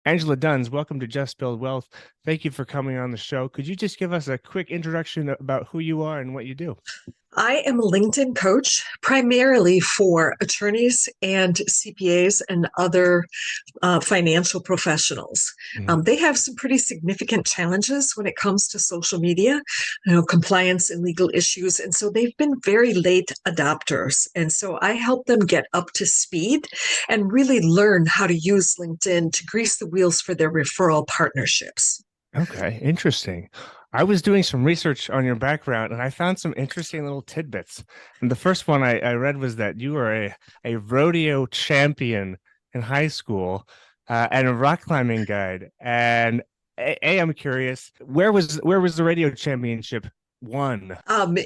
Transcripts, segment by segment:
Angela Dunz, welcome to Just Build Wealth. Thank you for coming on the show. Could you just give us a quick introduction about who you are and what you do? I am a LinkedIn coach primarily for attorneys and CPAs and other financial professionals. Mhm. They have some pretty significant challenges when it comes to social media, compliance and legal issues. And so they've been very late adopters. And so I help them get up to speed and really learn how to use LinkedIn to grease the wheels for their referral partnerships. Okay, interesting. I was doing some research on your background and I found some interesting little tidbits. And the first one I read was that you were a rodeo champion in high school and a rock climbing guide. And I'm curious, where was the rodeo championship won?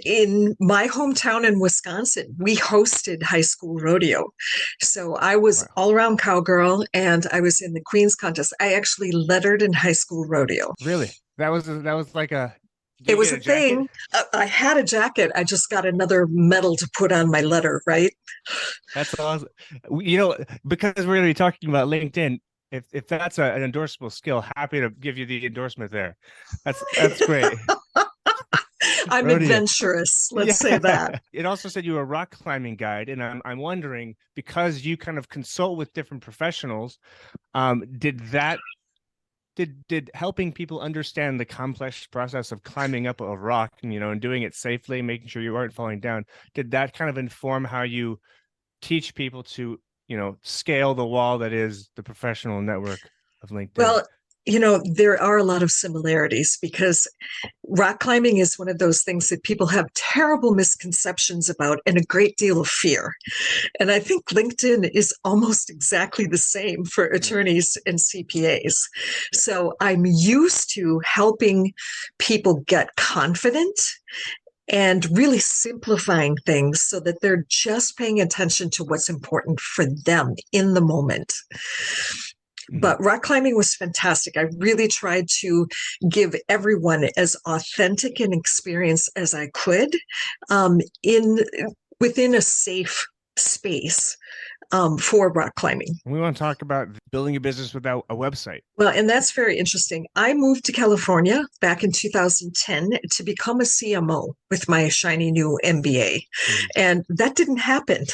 In my hometown in Wisconsin, we hosted high school rodeo. So I was Wow. all around cowgirl and I was in the Queen's contest. I actually lettered in high school rodeo. Really? That was like a, do It you was get a a jacket? thing. I had a jacket. I just got another medal to put on my letter, right? That's awesome. Because we're going to be talking about LinkedIn, if that's an endorsable skill, happy to give you the endorsement there. That's great. I'm Rodeo. adventurous, let's Yeah. say that. It also said you were a rock climbing guide, and I'm wondering, because you kind of consult with different professionals, did helping people understand the complex process of climbing up a rock and doing it safely, making sure you aren't falling down, did that kind of inform how you teach people to, scale the wall that is the professional network of LinkedIn? Well, there are a lot of similarities because rock climbing is one of those things that people have terrible misconceptions about and a great deal of fear. And I think LinkedIn is almost exactly the same for Mm. attorneys and CPAs. Yeah. So I'm used to helping people get confident and really simplifying things so that they're just paying attention to what's important for them in the moment. Mhm. But rock climbing was fantastic. I really tried to give everyone as authentic an experience as I could, in within a safe space, for rock climbing. We want to talk about building a business without a website. Well, and that's very interesting. I moved to California back in 2010 to become a CMO with my shiny new MBA. Mhm. And that didn't happen.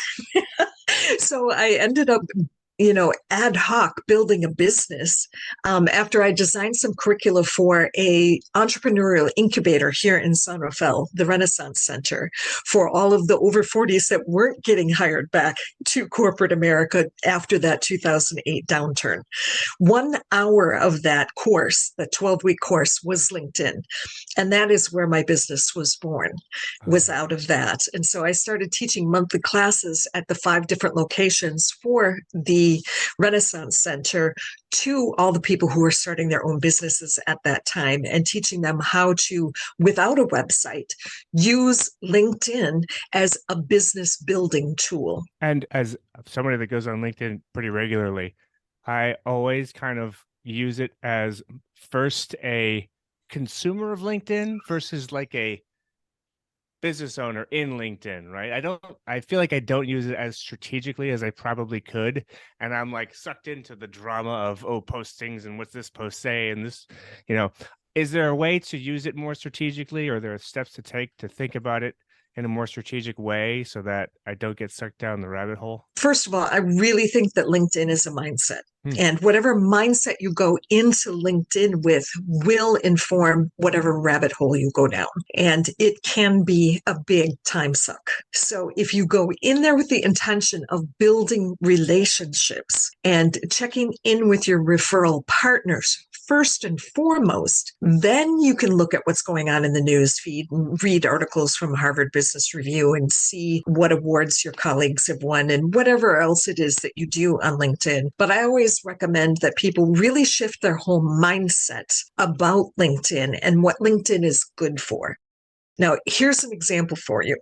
So I ended up ad hoc building a business, after I designed some curricula for a entrepreneurial incubator here in San Rafael, the Renaissance Center, for all of the over 40s that weren't getting hired back to corporate America after that 2008 downturn. 1 hour of that course, the 12-week course, was LinkedIn. And that is where my business was born, was Oh, out of that. And so I started teaching monthly classes at the 5 different locations for the Renaissance Center to all the people who were starting their own businesses at that time and teaching them how to, without a website, use LinkedIn as a business building tool. and as somebody that goes on LinkedIn pretty regularly, I always kind of use it as first a consumer of LinkedIn versus like a business owner in LinkedIn, right? I feel like I don't use it as strategically as I probably could. And I'm like sucked into the drama of, oh, postings and what's this post say? And this, you know, is there a way to use it more strategically, or there are steps to take to think about it in a more strategic way so that I don't get sucked down the rabbit hole? First of all, I really think that LinkedIn is a mindset. Hmm. And whatever mindset you go into LinkedIn with will inform whatever rabbit hole you go down. And it can be a big time suck. So if you go in there with the intention of building relationships and checking in with your referral partners first and foremost, then you can look at what's going on in the news feed and read articles from Harvard Business Review and see what awards your colleagues have won and whatever else it is that you do on LinkedIn. But I always recommend that people really shift their whole mindset about LinkedIn and what LinkedIn is good for. Now, here's an example for you.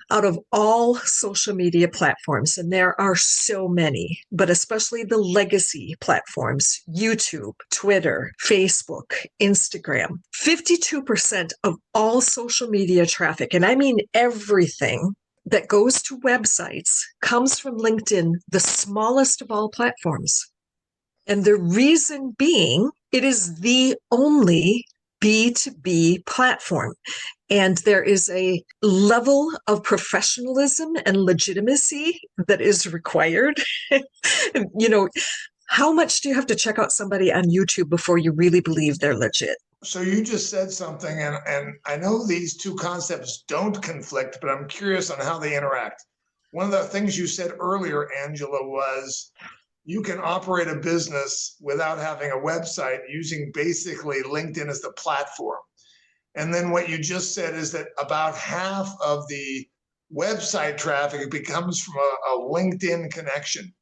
Out of all social media platforms, and there are so many, but especially the legacy platforms, YouTube, Twitter, Facebook, Instagram, 52% of all social media traffic, and I mean everything that goes to websites, comes from LinkedIn, the smallest of all platforms. And the reason being, it is the only B2B platform. And there is a level of professionalism and legitimacy that is required. You know, how much do you have to check out somebody on YouTube before you really believe they're legit? So you just said something, and I know these two concepts don't conflict, but I'm curious on how they interact. One of the things you said earlier, Angela, was you can operate a business without having a website using basically LinkedIn as the platform. And then what you just said is that about half of the website traffic becomes from a LinkedIn connection.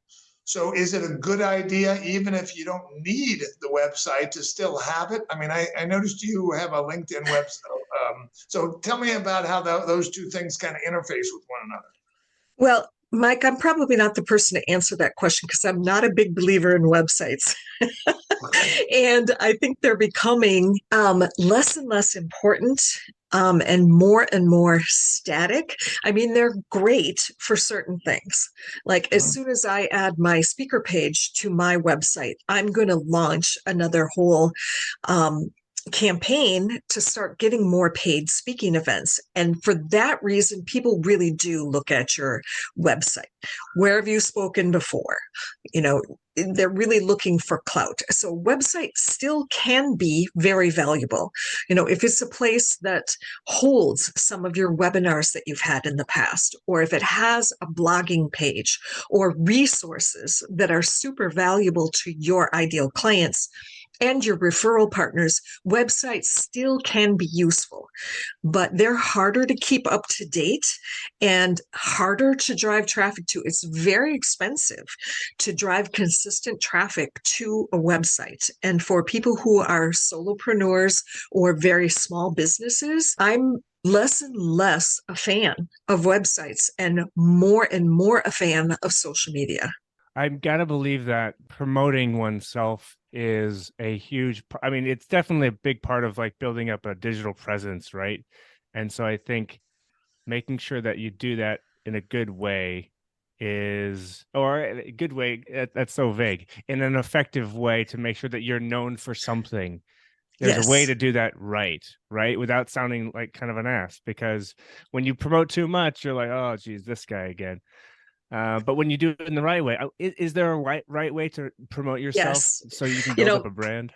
So is it a good idea, even if you don't need the website, to still have it? I mean, I noticed you have a LinkedIn website. So tell me about how those two things kind of interface with one another. Well, Mike, I'm probably not the person to answer that question because I'm not a big believer in websites. And I think they're becoming less and less important and more static. I mean, they're great for certain things. Like as soon as I add my speaker page to my website, I'm going to launch another whole campaign to start getting more paid speaking events. And for that reason, people really do look at your website. Where have you spoken before? You know, they're really looking for clout. So website still can be very valuable. You know, if it's a place that holds some of your webinars that you've had in the past, or if it has a blogging page or resources that are super valuable to your ideal clients and your referral partners, websites still can be useful, but they're harder to keep up to date and harder to drive traffic to. It's very expensive to drive consistent traffic to a website. And for people who are solopreneurs or very small businesses, I'm less and less a fan of websites and more a fan of social media. I've got to believe that promoting oneself is a huge, I mean, it's definitely a big part of like building up a digital presence, right? And so I think making sure that you do that in a good way is, or a good way, that's so vague, in an effective way to make sure that you're known for something. There's a way Yes. to do that right, without sounding like kind of an ass, because when you promote too much, you're like, oh, geez, this guy again. But when you do it in the right way, is there a right way to promote yourself Yes. so you can You build know, up a brand?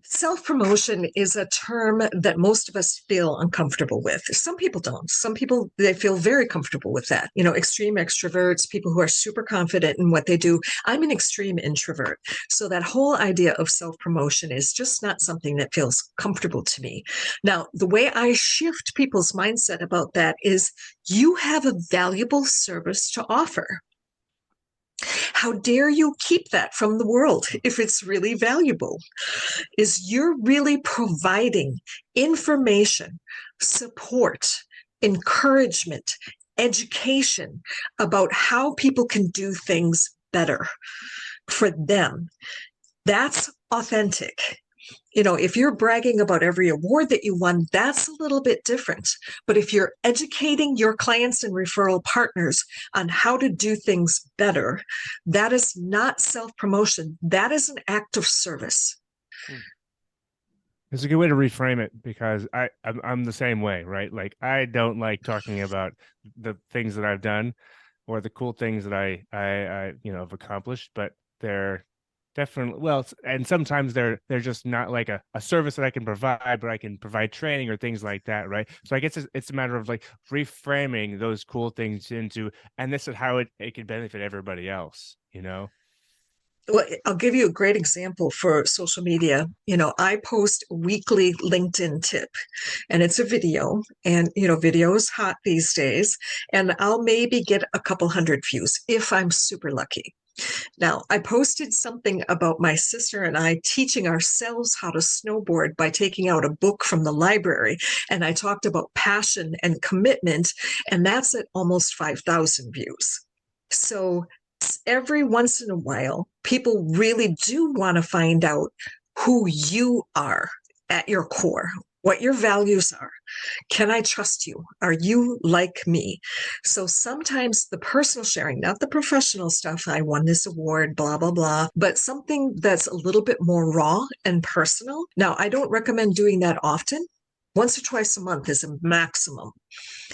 self-promotion is a term that most of us feel uncomfortable with. Some people don't. Some people, they feel very comfortable with that. You know, extreme extroverts, people who are super confident in what they do. I'm an extreme introvert. So that whole idea of self-promotion is just not something that feels comfortable to me. Now, the way I shift people's mindset about that is you have a valuable service to offer. How dare you keep that from the world if it's really valuable? Is you're really providing information, support, encouragement, education about how people can do things better for them. That's authentic. You know, if you're bragging about every award that you won, that's a little bit different. But if you're educating your clients and referral partners on how to do things better, that is not self-promotion. That is an act of service. It's a good way to reframe it, because I'm the same way, right? Like I don't like talking about the things that I've done or the cool things that I have accomplished, but they're definitely, well, and sometimes they're just not like a service that I can provide, but I can provide training or things like that, right? So I guess it's a matter of like reframing those cool things into, and this is how it can benefit everybody else, you know? Well, I'll give you a great example for social media. You know, I post weekly LinkedIn tip, and it's a video, and video is hot these days, and I'll maybe get a couple hundred views if I'm super lucky. Now, I posted something about my sister and I teaching ourselves how to snowboard by taking out a book from the library, and I talked about passion and commitment, and that's at almost 5,000 views. So every once in a while, people really do want to find out who you are at your core. what your values are. Can I trust you? Are you like me? So sometimes the personal sharing, not the professional stuff, I won this award, blah, blah, blah, but something that's a little bit more raw and personal. Now, I don't recommend doing that often. Once or twice a month is a maximum.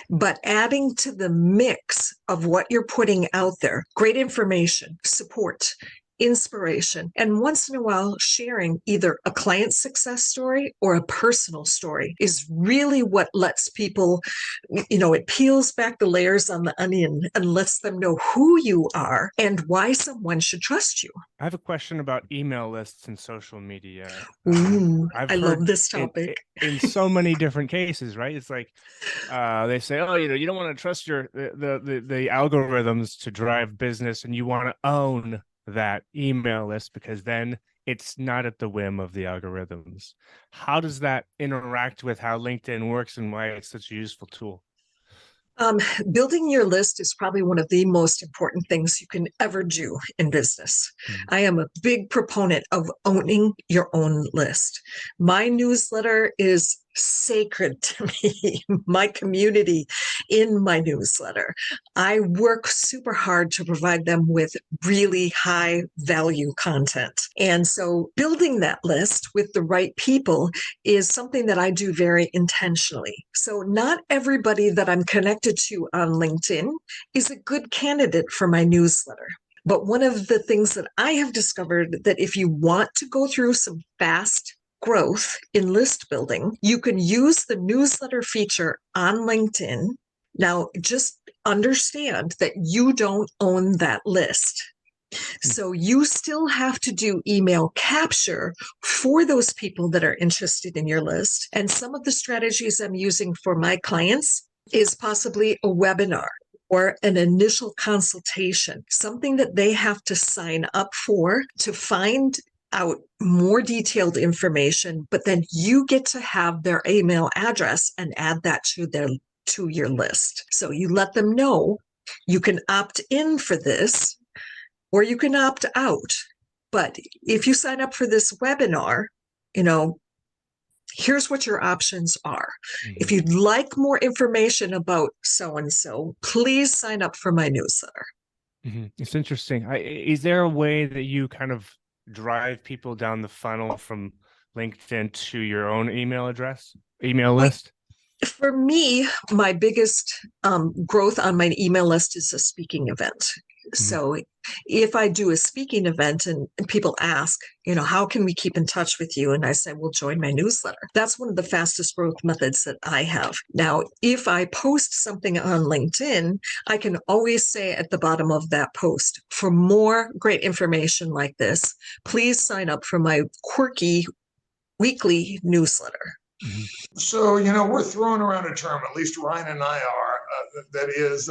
But adding to the mix of what you're putting out there, great information, support, inspiration, and once in a while sharing either a client success story or a personal story is really what lets people, it peels back the layers on the onion and lets them know who you are and why someone should trust you. I have a question about email lists and social media. Ooh, I've I heard love this topic. in so many different cases, right? It's like they say, oh, you don't want to trust the algorithms to drive business, and you want to own that email list because then it's not at the whim of the algorithms. How does that interact with how LinkedIn works and why it's such a useful tool? Building your list is probably one of the most important things you can ever do in business. I am a big proponent of owning your own list. My newsletter is sacred to me, my community in my newsletter. I work super hard to provide them with really high value content. And so building that list with the right people is something that I do very intentionally. So not everybody that I'm connected to on LinkedIn is a good candidate for my newsletter. But one of the things that I have discovered that if you want to go through some fast growth in list building, you can use the newsletter feature on LinkedIn. Now, just understand that you don't own that list. So you still have to do email capture for those people that are interested in your list. And some of the strategies I'm using for my clients is possibly a webinar or an initial consultation, something that they have to sign up for to find out more detailed information, but then you get to have their email address and add that to your list. So you let them know you can opt in for this or you can opt out. But if you sign up for this webinar, here's what your options are. If you'd like more information about so-and-so, please sign up for my newsletter. It's interesting. Is there a way that you kind of drive people down the funnel from LinkedIn to your own email list? For me, my biggest growth on my email list is a speaking event. So if I do a speaking event and people ask, how can we keep in touch with you? And I say, well, join my newsletter. That's one of the fastest growth methods that I have. Now, if I post something on LinkedIn, I can always say at the bottom of that post, for more great information like this, please sign up for my quirky weekly newsletter. So, we're throwing around a term, at least Ryan and I are, that is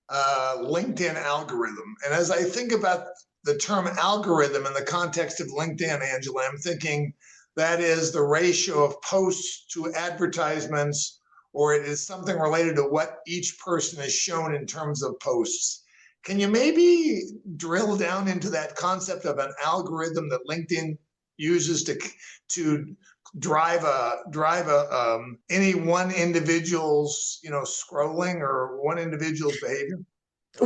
LinkedIn algorithm. And as I think about the term algorithm in the context of LinkedIn, Angela, I'm thinking that is the ratio of posts to advertisements, or it is something related to what each person is shown in terms of posts. Can you maybe drill down into that concept of an algorithm that LinkedIn uses to drive any one individual's scrolling or one individual's behavior?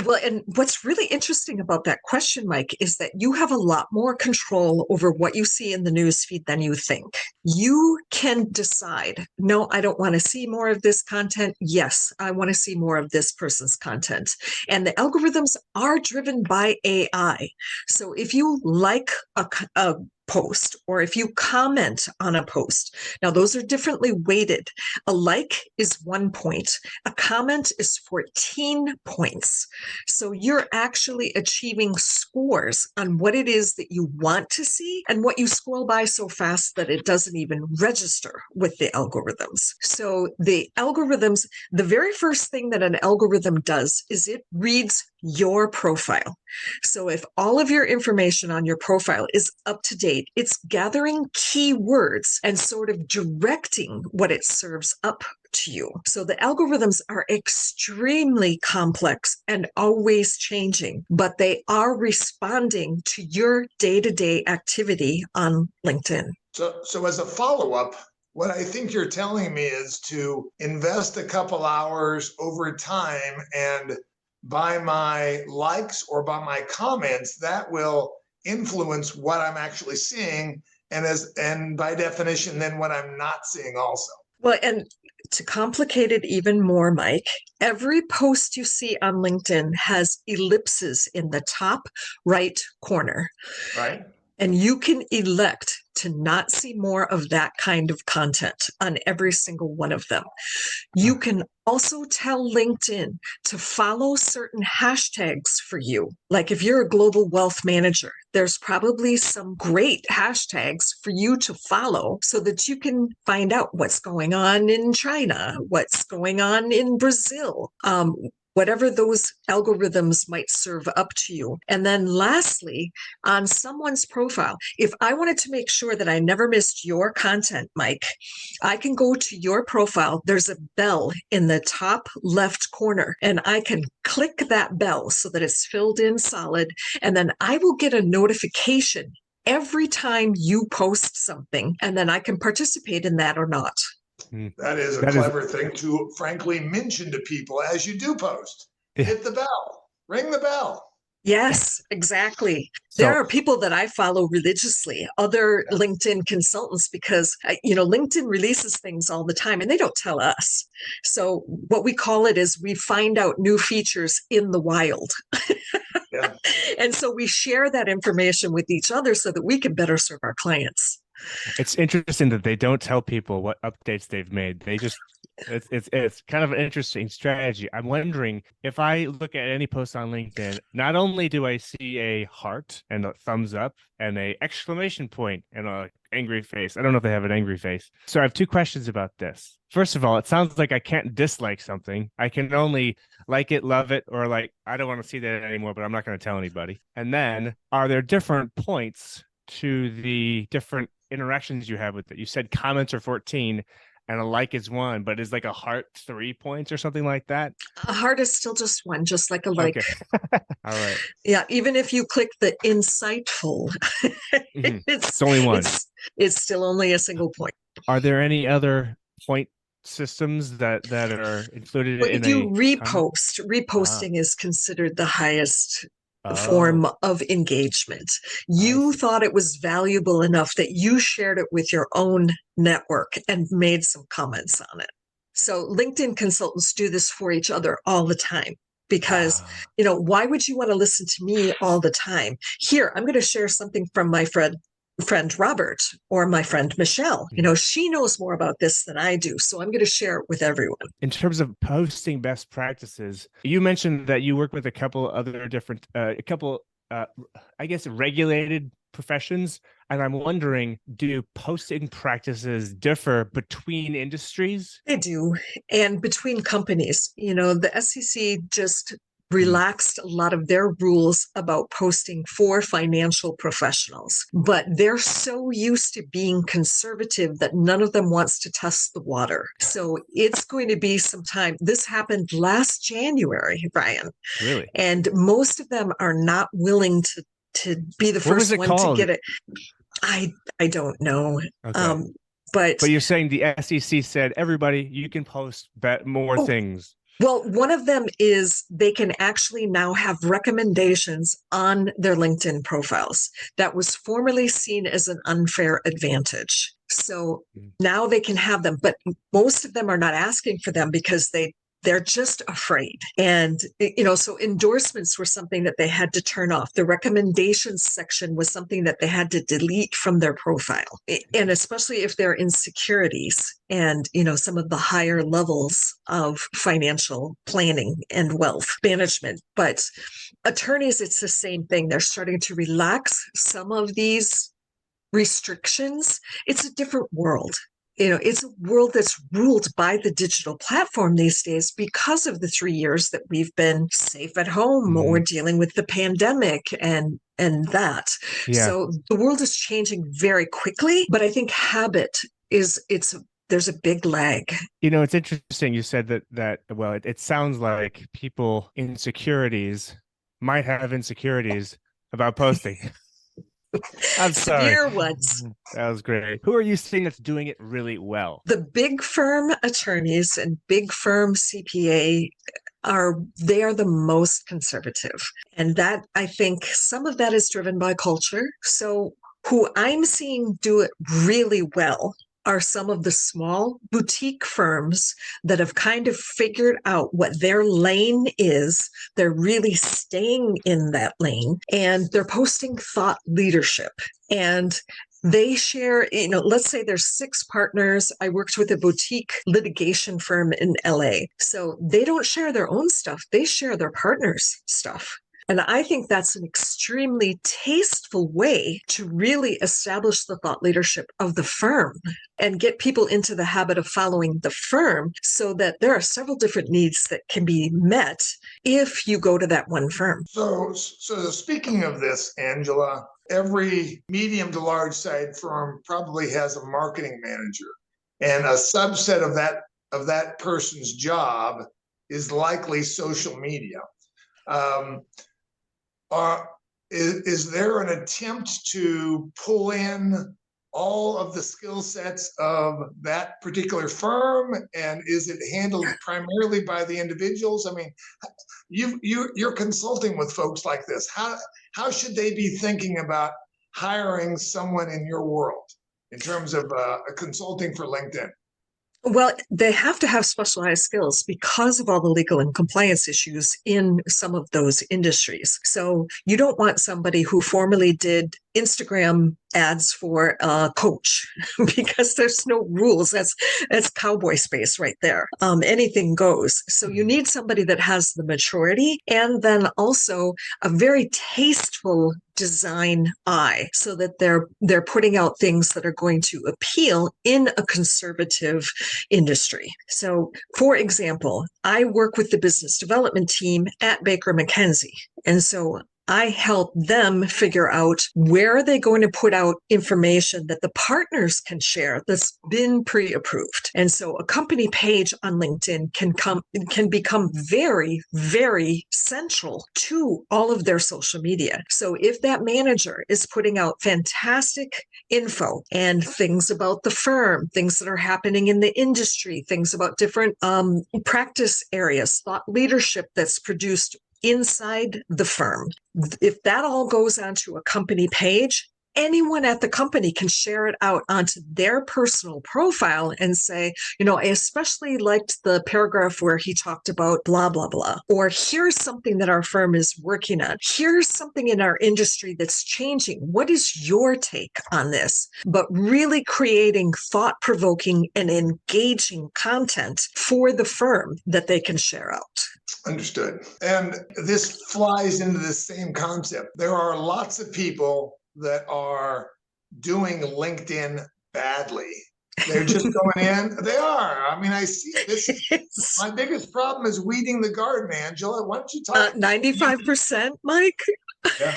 Well, and what's really interesting about that question, Mike, is that you have a lot more control over what you see in the newsfeed than you think. You can decide, no, I don't want to see more of this content. Yes, I want to see more of this person's content. And the algorithms are driven by AI. So if you like a post or if you comment on a post, now those are differently weighted. A like is 1 point. A comment is 14 points. So you're actually achieving scores on what it is that you want to see and what you scroll by so fast that it doesn't even register with the algorithms. So the algorithms, the very first thing that an algorithm does is it reads your profile. So if all of your information on your profile is up to date, it's gathering keywords and sort of directing what it serves up to you. So the algorithms are extremely complex and always changing, but they are responding to your day-to-day activity on LinkedIn. So as a follow-up, What I think you're telling me is to invest a couple hours over time, and by my likes or by my comments, that will influence what I'm actually seeing. And by definition, then what I'm not seeing also. Well, and to complicate it even more, Mike, every post you see on LinkedIn has ellipses in the top right corner. Right. And you can elect to not see more of that kind of content on every single one of them. You can also tell LinkedIn to follow certain hashtags for you. Like if you're a global wealth manager, there's probably some great hashtags for you to follow so that you can find out what's going on in China, what's going on in Brazil, whatever those algorithms might serve up to you. And then lastly, on someone's profile, if I wanted to make sure that I never missed your content, Mike, I can go to your profile. There's a bell in the top left corner, and I can click that bell so that it's filled in solid. And then I will get a notification every time you post something, and then I can participate in that or not. That is a clever thing to frankly mention to people as you do post. Yeah. Hit the bell, ring the bell. Yes, exactly. There are people that I follow religiously, other LinkedIn consultants, because, LinkedIn releases things all the time and they don't tell us. So what we call it is we find out new features in the wild. Yeah. And so we share that information with each other so that we can better serve our clients. It's interesting that they don't tell people what updates they've made. They just it's kind of an interesting strategy. I'm wondering if I look at any post on LinkedIn, not only do I see a heart and a thumbs up and a exclamation point and a angry face. I don't know if they have an angry face. So I have two questions about this. First of all, it sounds like I can't dislike something. I can only like it, love it, or like, I don't want to see that anymore, but I'm not going to tell anybody. And then are there different points to the different interactions you have with it? You said comments are 14 and a like is 1, but is like a heart 3 points or something like that? A heart is still just 1, just like a like. Okay. All right. Yeah, even if you click the insightful, it's only 1. It's still only a single point. Are there any other point systems that are included in if you reposting is considered the highest form of engagement. You thought it was valuable enough that you shared it with your own network and made some comments on it. So LinkedIn consultants do this for each other all the time because, why would you want to listen to me all the time? Here, I'm going to share something from my friend Robert or my friend Michelle. She knows more about this than I do, so I'm going to share it with everyone. In terms of posting best practices, you mentioned that you work with a couple other different I guess regulated professions, and I'm wondering, do posting practices differ between industries? They do, and between companies. The SEC just relaxed a lot of their rules about posting for financial professionals, but they're so used to being conservative that none of them wants to test the water. So it's going to be some time. This happened last January, Brian. Really? And most of them are not willing to be the first one to get it. I don't know. Okay. But you're saying the SEC said, everybody, you can post more things. Well, one of them is they can actually now have recommendations on their LinkedIn profiles. That was formerly seen as an unfair advantage. So now they can have them, but most of them are not asking for them because they're just afraid. And, so endorsements were something that they had to turn off. The recommendations section was something that they had to delete from their profile. And especially if they're in securities and, some of the higher levels of financial planning and wealth management. But attorneys, it's the same thing. They're starting to relax some of these restrictions. It's a different world. It's a world that's ruled by the digital platform these days because of the 3 years that we've been safe at home or dealing with the pandemic and that. Yeah. So the world is changing very quickly, but I think habit there's a big lag. It's interesting. You said that it sounds like people in securities might have insecurities about posting. I'm sorry. Severe ones. That was great. Who are you seeing that's doing it really well? The big firm attorneys and big firm CPA they are the most conservative. And that, I think some of that is driven by culture. So who I'm seeing do it really well are some of the small boutique firms that have kind of figured out what their lane is. They're really staying in that lane, and they're posting thought leadership. And they share, let's say there's 6 partners. I worked with a boutique litigation firm in LA. So they don't share their own stuff. They share their partners' stuff. And I think that's an extremely tasteful way to really establish the thought leadership of the firm and get people into the habit of following the firm, so that there are several different needs that can be met if you go to that one firm. So speaking of this, Angela, every medium to large size firm probably has a marketing manager, and a subset of that person's job is likely social media. Is there an attempt to pull in all of the skill sets of that particular firm, and is it handled primarily by the individuals? I mean, you're consulting with folks like this. How should they be thinking about hiring someone in your world in terms of consulting for LinkedIn? Well, they have to have specialized skills because of all the legal and compliance issues in some of those industries. So you don't want somebody who formerly did Instagram ads for a coach because there's no rules. That's cowboy space right there. Anything goes. So you need somebody that has the maturity, and then also a very tasteful design eye, so that they're putting out things that are going to appeal in a conservative industry. So, for example, I work with the business development team at Baker McKenzie, and so I help them figure out where are they going to put out information that the partners can share that's been pre-approved. And so a company page on LinkedIn can become very, very central to all of their social media. So if that manager is putting out fantastic info and things about the firm, things that are happening in the industry, things about different practice areas, thought leadership that's produced inside the firm, if that all goes onto a company page, anyone at the company can share it out onto their personal profile and say, I especially liked the paragraph where he talked about blah, blah, blah. Or here's something that our firm is working on. Here's something in our industry that's changing. What is your take on this? But really creating thought-provoking and engaging content for the firm that they can share out. Understood. And this flies into the same concept. There are lots of people that are doing LinkedIn badly. They're just going in. They are. I mean, I see this. My biggest problem is weeding the garden, Angela. Why don't you talk? 95%, Mike? Yeah.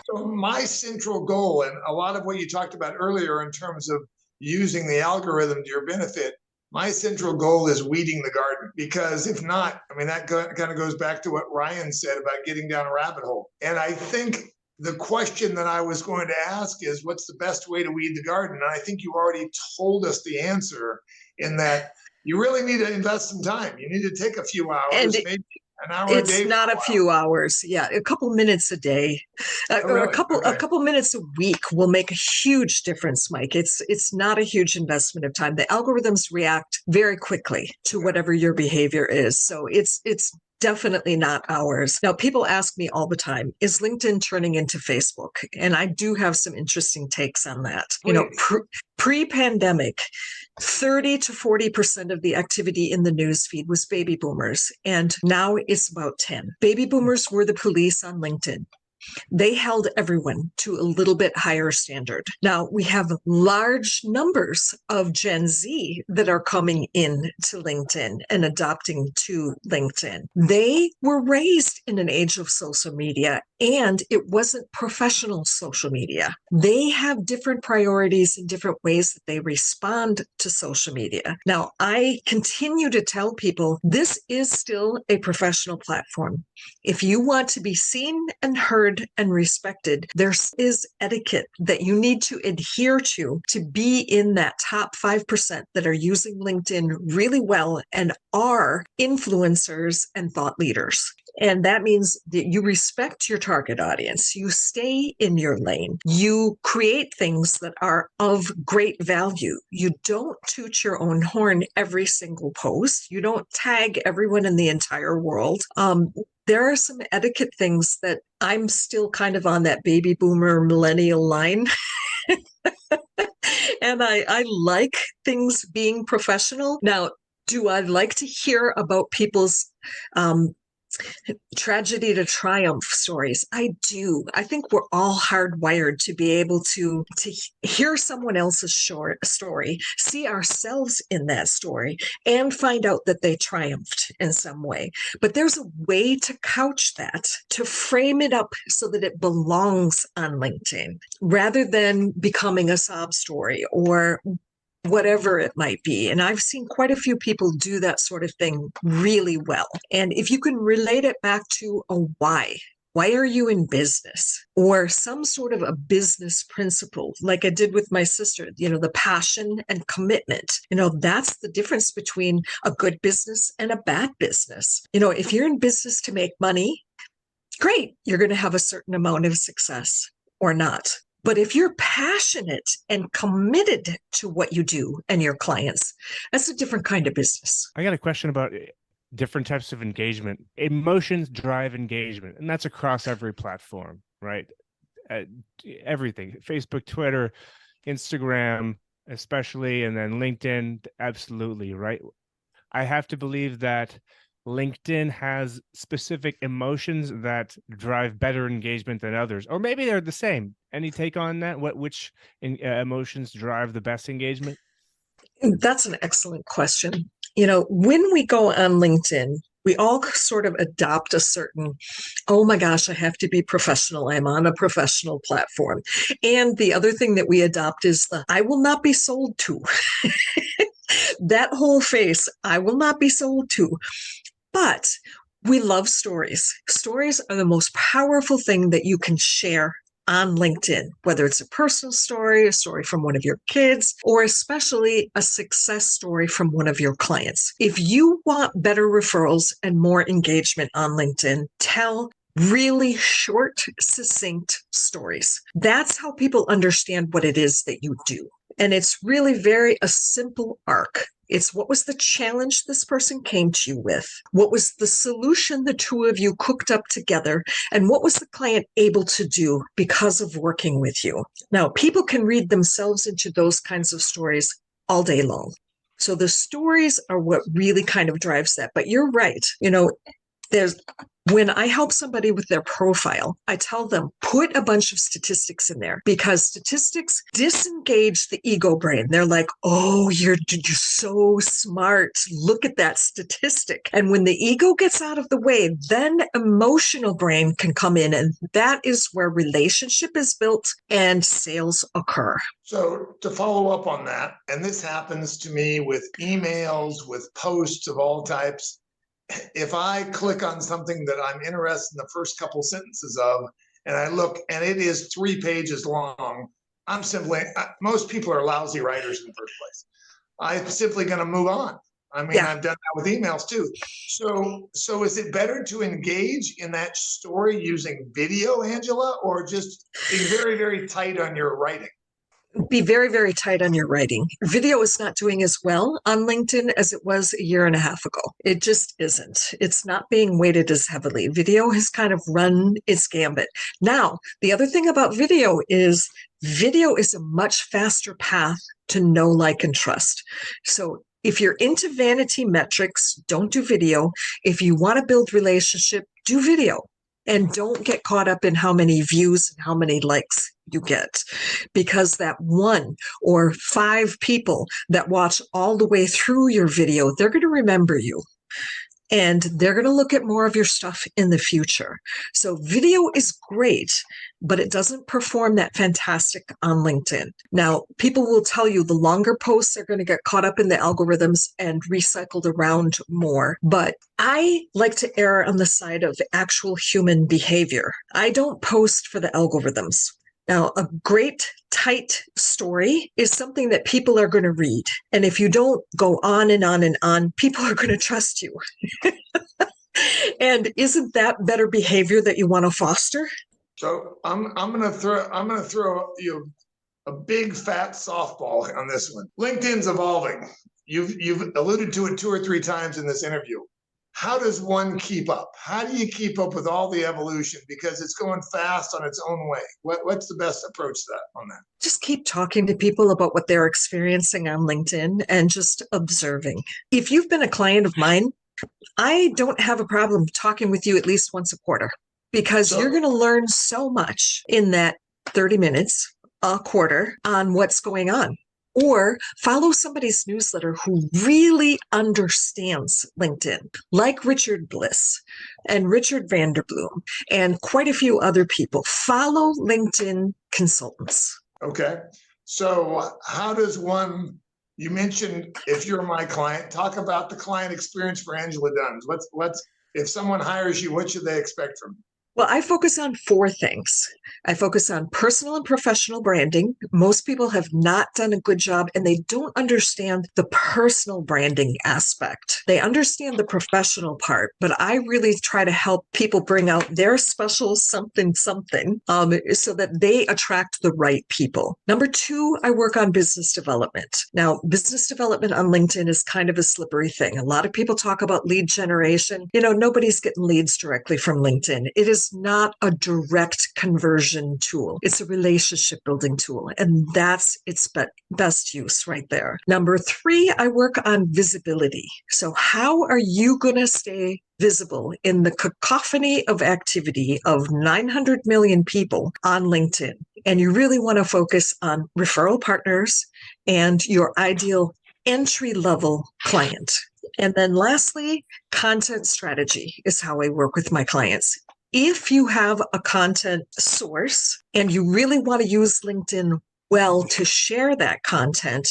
So my central goal, and a lot of what you talked about earlier in terms of using the algorithm to your benefit, my central goal is weeding the garden, because if not, I mean, that kind of goes back to what Ryan said about getting down a rabbit hole. And I think the question that I was going to ask is, what's the best way to weed the garden? And I think you already told us the answer, in that you really need to invest some time. You need to take a few hours, maybe an hour a day. It's not a few hours. Yeah, a couple minutes a day, or a couple minutes a week will make a huge difference, Mike. It's not a huge investment of time. The algorithms react very quickly to whatever your behavior is. So it's definitely not hours. Now, people ask me all the time, is LinkedIn turning into Facebook? And I do have some interesting takes on that. Pre-pandemic, 30 to 40% of the activity in the newsfeed was baby boomers, and now it's about 10. Baby boomers were the police on LinkedIn. They held everyone to a little bit higher standard. Now, we have large numbers of Gen Z that are coming in to LinkedIn and adopting to LinkedIn. They were raised in an age of social media, and it wasn't professional social media. They have different priorities and different ways that they respond to social media. Now, I continue to tell people this is still a professional platform. If you want to be seen and heard heard and respected. There is etiquette that you need to adhere to be in that top 5% that are using LinkedIn really well and are influencers and thought leaders. And that means that you respect your target audience. You stay in your lane. You create things that are of great value. You don't toot your own horn every single post. You don't tag everyone in the entire world. There are some etiquette things that I'm still kind of on that baby boomer millennial line. And I like things being professional. Now, do I like to hear about people's tragedy to triumph stories? I do. I think we're all hardwired to be able to hear someone else's story, see ourselves in that story, and find out that they triumphed in some way. But there's a way to couch that, to frame it up so that it belongs on LinkedIn, rather than becoming a sob story or whatever it might be. And I've seen quite a few people do that sort of thing really well. And if you can relate it back to a why are you in business? Or some sort of a business principle, like I did with my sister, the passion and commitment. That's the difference between a good business and a bad business. If you're in business to make money, great, you're going to have a certain amount of success or not. But if you're passionate and committed to what you do and your clients, that's a different kind of business. I got a question about different types of engagement. Emotions drive engagement, and that's across every platform, right? Everything, Facebook, Twitter, Instagram, especially, and then LinkedIn, absolutely, right? I have to believe that LinkedIn has specific emotions that drive better engagement than others, or maybe they're the same. Any take on that? Which emotions drive the best engagement? That's an excellent question. When we go on LinkedIn, we all sort of adopt a certain, oh my gosh, I have to be professional. I'm on a professional platform. And the other thing that we adopt is the I will not be sold to. That whole face, I will not be sold to. But we love stories. Stories are the most powerful thing that you can share on LinkedIn, whether it's a personal story, a story from one of your kids, or especially a success story from one of your clients. If you want better referrals and more engagement on LinkedIn, tell really short, succinct stories. That's how people understand what it is that you do. And it's really a simple arc. It's what was the challenge this person came to you with? What was the solution the two of you cooked up together? And what was the client able to do because of working with you? Now, people can read themselves into those kinds of stories all day long. So the stories are what really kind of drives that. But you're right. When I help somebody with their profile, I tell them, put a bunch of statistics in there, because statistics disengage the ego brain. They're like, oh, you're so smart. Look at that statistic. And when the ego gets out of the way, then emotional brain can come in. And that is where relationship is built and sales occur. So to follow up on that, and this happens to me with emails, with posts of all types, if I click on something that I'm interested in the first couple sentences of, and I look and it is 3 pages long, most people are lousy writers in the first place. I'm simply going to move on. I mean, yeah. I've done that with emails too. So is it better to engage in that story using video, Angela, or just being very, very tight on your writing? Be very, very tight on your writing. Video is not doing as well on LinkedIn as it was a year and a half ago. It just isn't. It's not being weighted as heavily. Video has kind of run its gambit. Now, the other thing about video is a much faster path to know, like, and trust. So if you're into vanity metrics, don't do video. If you want to build relationship, do video. And don't get caught up in how many views and how many likes you get, because that 1 or 5 people that watch all the way through your video, they're going to remember you. and they're going to look at more of your stuff in the future. So video is great, but it doesn't perform that fantastic on LinkedIn. Now, people will tell you the longer posts are going to get caught up in the algorithms and recycled around more. But I like to err on the side of actual human behavior. I don't post for the algorithms. Now, a great tight story is something that people are going to read. And if you don't go on and on and on, people are going to trust you. And isn't that better behavior that you want to foster? So I'm gonna throw you a big fat softball on this one. LinkedIn's evolving. You've alluded to it 2 or 3 times in this interview. How does one keep up? How do you keep up with all the evolution? Because it's going fast on its own way. What's the best approach to that on that? Just keep talking to people about what they're experiencing on LinkedIn and just observing. If you've been a client of mine, I don't have a problem talking with you at least once a quarter, because you're going to learn so much in that 30 minutes a quarter on what's going on. Or follow somebody's newsletter who really understands LinkedIn, like Richard Bliss and Richard Vanderbloom and quite a few other people. Follow LinkedIn consultants. Okay. So how does one, you mentioned if you're my client, talk about the client experience for Angela Dunz. What's if someone hires you, what should they expect from you? Well, I focus on 4 things. I focus on personal and professional branding. Most people have not done a good job, and they don't understand the personal branding aspect. They understand the professional part, but I really try to help people bring out their special something, so that they attract the right people. Number 2, I work on business development. Now, business development on LinkedIn is kind of a slippery thing. A lot of people talk about lead generation. Nobody's getting leads directly from LinkedIn. It is not a direct conversion tool. It's a relationship building tool. And that's its best use right there. Number 3, I work on visibility. So how are you going to stay visible in the cacophony of activity of 900 million people on LinkedIn? And you really want to focus on referral partners and your ideal entry-level client. And then lastly, content strategy is how I work with my clients. If you have a content source and you really want to use LinkedIn well to share that content,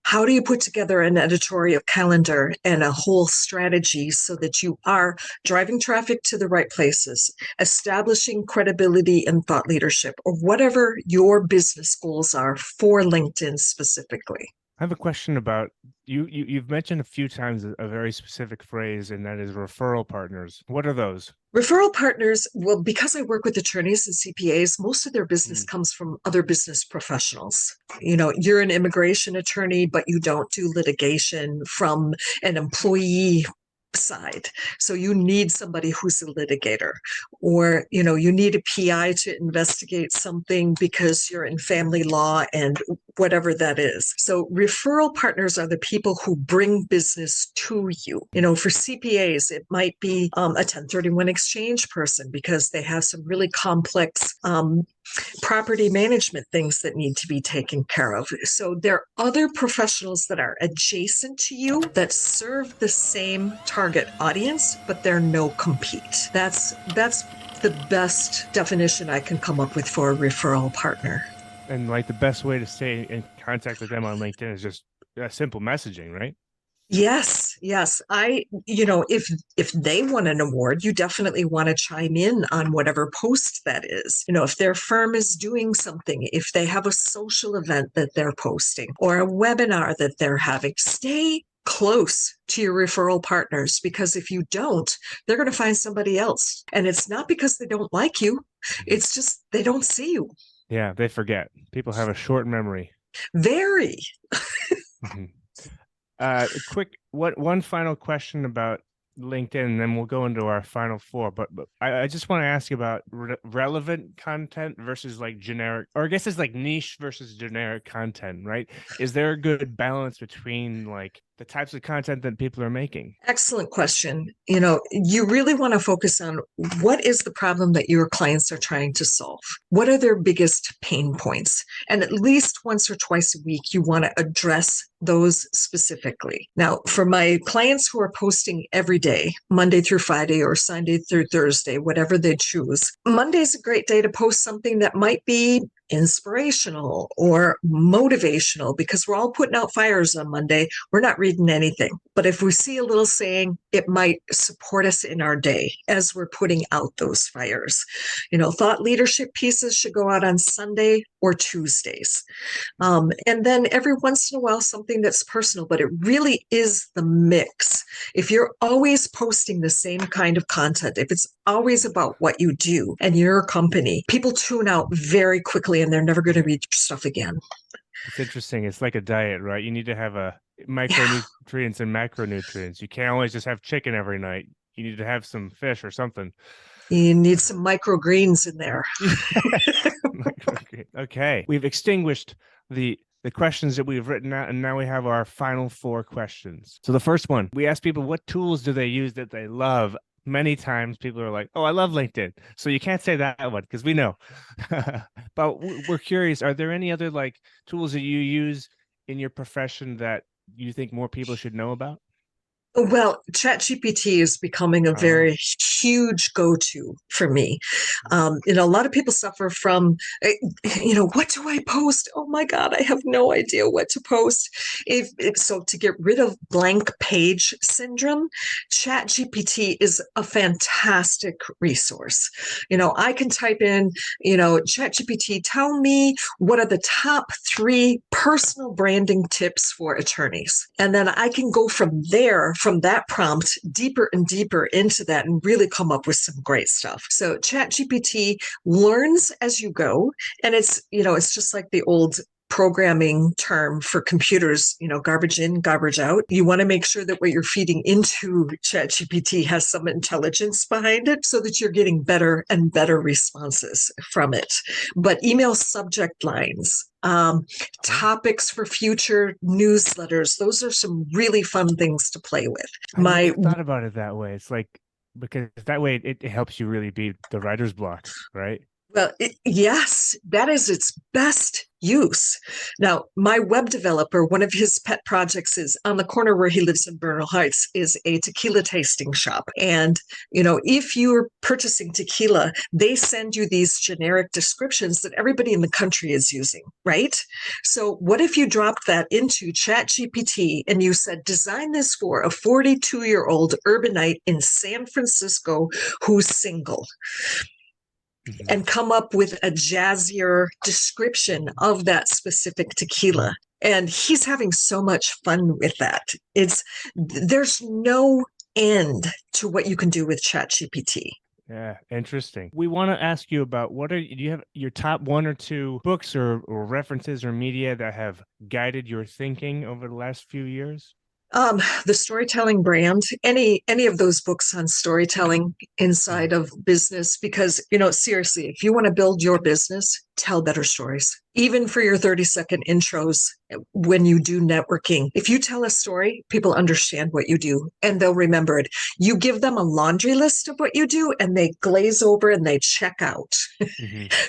how do you put together an editorial calendar and a whole strategy so that you are driving traffic to the right places, establishing credibility and thought leadership, or whatever your business goals are for LinkedIn specifically? I have a question about you've mentioned a few times a very specific phrase, and that is referral partners. What are those? Referral partners, well, because I work with attorneys and CPAs, most of their business comes from other business professionals. You're an immigration attorney, but you don't do litigation from an employee side. So you need somebody who's a litigator, or, you need a PI to investigate something because you're in family law and whatever that is. So referral partners are the people who bring business to you. For CPAs, it might be a 1031 exchange person because they have some really complex property management things that need to be taken care of. So there are other professionals that are adjacent to you that serve the same target audience, but they're no compete. That's the best definition I can come up with for a referral partner. And the best way to stay in contact with them on LinkedIn is just simple messaging, right? Yes. If they won an award, you definitely want to chime in on whatever post that is. If their firm is doing something, if they have a social event that they're posting or a webinar that they're having, stay close to your referral partners, because if you don't, they're going to find somebody else. And it's not because they don't like you. It's just they don't see you. Yeah, they forget. People have a short memory. Very. One final question about LinkedIn, and then we'll go into our final 4. But I just want to ask you about relevant content versus generic, or I guess it's niche versus generic content, right? Is there a good balance between the types of content that people are making? Excellent question. You really want to focus on what is the problem that your clients are trying to solve? What are their biggest pain points? And at least once or twice a week, you want to address those specifically. Now, for my clients who are posting every day, Monday through Friday or Sunday through Thursday, whatever they choose, Monday's a great day to post something that might be inspirational or motivational, because we're all putting out fires on Monday. We're not reading anything. But if we see a little saying, it might support us in our day as we're putting out those fires. Thought leadership pieces should go out on Sunday or Tuesdays. And then every once in a while, something that's personal, but it really is the mix. If you're always posting the same kind of content, if it's always about what you do and your company, people tune out very quickly and they're never going to read your stuff again. It's interesting. It's like a diet, right? You need to have a micronutrients and macronutrients. You can't always just have chicken every night. You need to have some fish or something. You need some microgreens in there. Okay. We've extinguished the questions that we've written out, and now we have our final 4 questions. So the first one, we asked people what tools do they use that they love. Many times people are like, oh, I love LinkedIn. So you can't say that one because we know. But we're curious, are there any other tools that you use in your profession that you think more people should know about? Well, ChatGPT is becoming a very huge go-to for me. A lot of people suffer from, what do I post? Oh my God, I have no idea what to post. So to get rid of blank page syndrome, ChatGPT is a fantastic resource. I can type in, ChatGPT, tell me what are the top 3 personal branding tips for attorneys. And then I can go from there, from that prompt, deeper and deeper into that and really come up with some great stuff. So ChatGPT learns as you go. And it's just like the old programming term for computers, garbage in, garbage out. You want to make sure that what you're feeding into ChatGPT has some intelligence behind it so that you're getting better and better responses from it. But email subject lines, topics for future newsletters, those are some really fun things to play with. I never thought about it that way. It's because that way it helps you really beat the writer's block, right? Well, yes, that is its best use. Now, my web developer, one of his pet projects is on the corner where he lives in Bernal Heights is a tequila tasting shop. And, if you're purchasing tequila, they send you these generic descriptions that everybody in the country is using, right? So what if you dropped that into ChatGPT and you said, design this for a 42-year-old urbanite in San Francisco who's single? And come up with a jazzier description of that specific tequila. And he's having so much fun with that. There's no end to what you can do with ChatGPT. Yeah, interesting. We want to ask you about do you have your top 1 or 2 books or references or media that have guided your thinking over the last few years? The Storytelling Brand, any of those books on storytelling inside of business, because, seriously, if you want to build your business, tell better stories. Even for your 30-second intros when you do networking, if you tell a story, people understand what you do and they'll remember it. You give them a laundry list of what you do and they glaze over and they check out.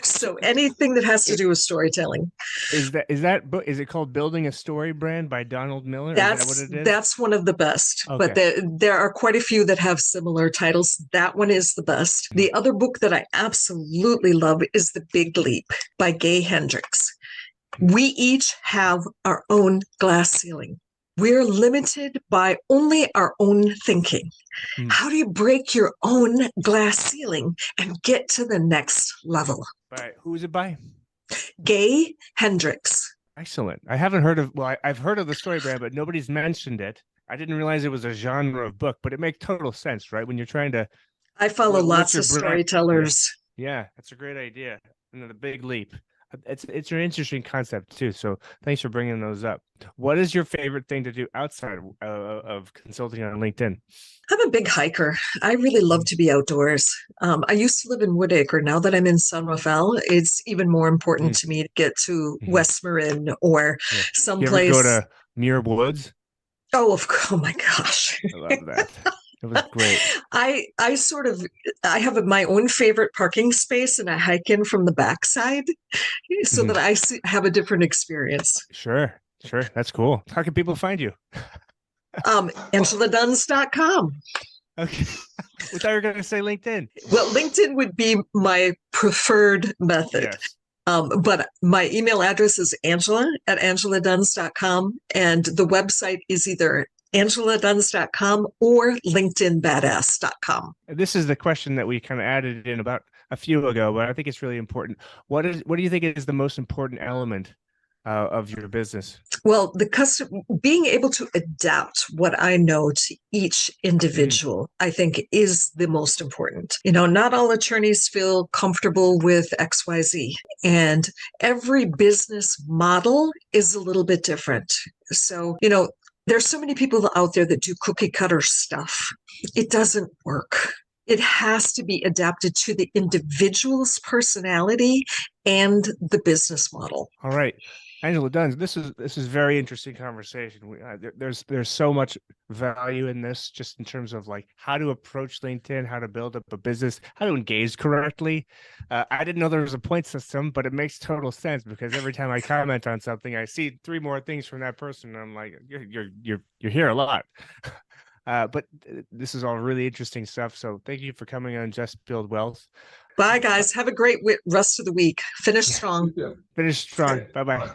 So anything that has to do with storytelling. Is book? Is it called Building a Story Brand by Donald Miller? That's is that what it is? That's one of the best. Okay. But there are quite a few that have similar titles. That one is the best. The other book that I absolutely love is The Big Leap by Gay Hendricks. We each have our own glass ceiling. We're limited by only our own thinking. How do you break your own glass ceiling and get to the next level? Right. Who is it by? Gay Hendricks. Excellent. I haven't heard of, I've heard of the Story Brand, but nobody's mentioned it. I didn't realize it was a genre of book, but it makes total sense, right? When you're trying to... I follow lots of storytellers. Yeah, that's a great idea. And The Big Leap. It's an interesting concept too. So thanks for bringing those up. What is your favorite thing to do outside of consulting on LinkedIn? I'm a big hiker. I really love to be outdoors. I used to live in Woodacre. Now that I'm in San Rafael, it's even more important to me to get to West Marin or someplace. You ever go to Muir Woods? Oh my gosh. I love that. It was great. I sort of I have my own favorite parking space and I hike in from the backside so Mhm. that I have a different experience. Sure. That's cool. How can people find you? AngelaDunz.com. Okay. We thought you were going to say LinkedIn. Well, LinkedIn would be my preferred method. Yes. But my email address is angela@angeladunz.com. And the website is either angeladunz.com or linkedinbadass.com. This is the question that we kind of added in about a few ago, but I think it's really important. What do you think is the most important element of your business? Well, being able to adapt what I know to each individual, I think is the most important. Not all attorneys feel comfortable with XYZ, and every business model is a little bit different. So, there's so many people out there that do cookie cutter stuff. It doesn't work. It has to be adapted to the individual's personality and the business model. All right. Angela Dunz, this is very interesting conversation. There's so much value in this, just in terms of like how to approach LinkedIn, how to build up a business, how to engage correctly. I didn't know there was a point system, but it makes total sense because every time I comment on something, I see 3 more things from that person. And I'm like, you're here a lot. But this is all really interesting stuff. So thank you for coming on Just Build Wealth. Bye, guys. Have a great rest of the week. Finish strong. Finish strong. Bye-bye.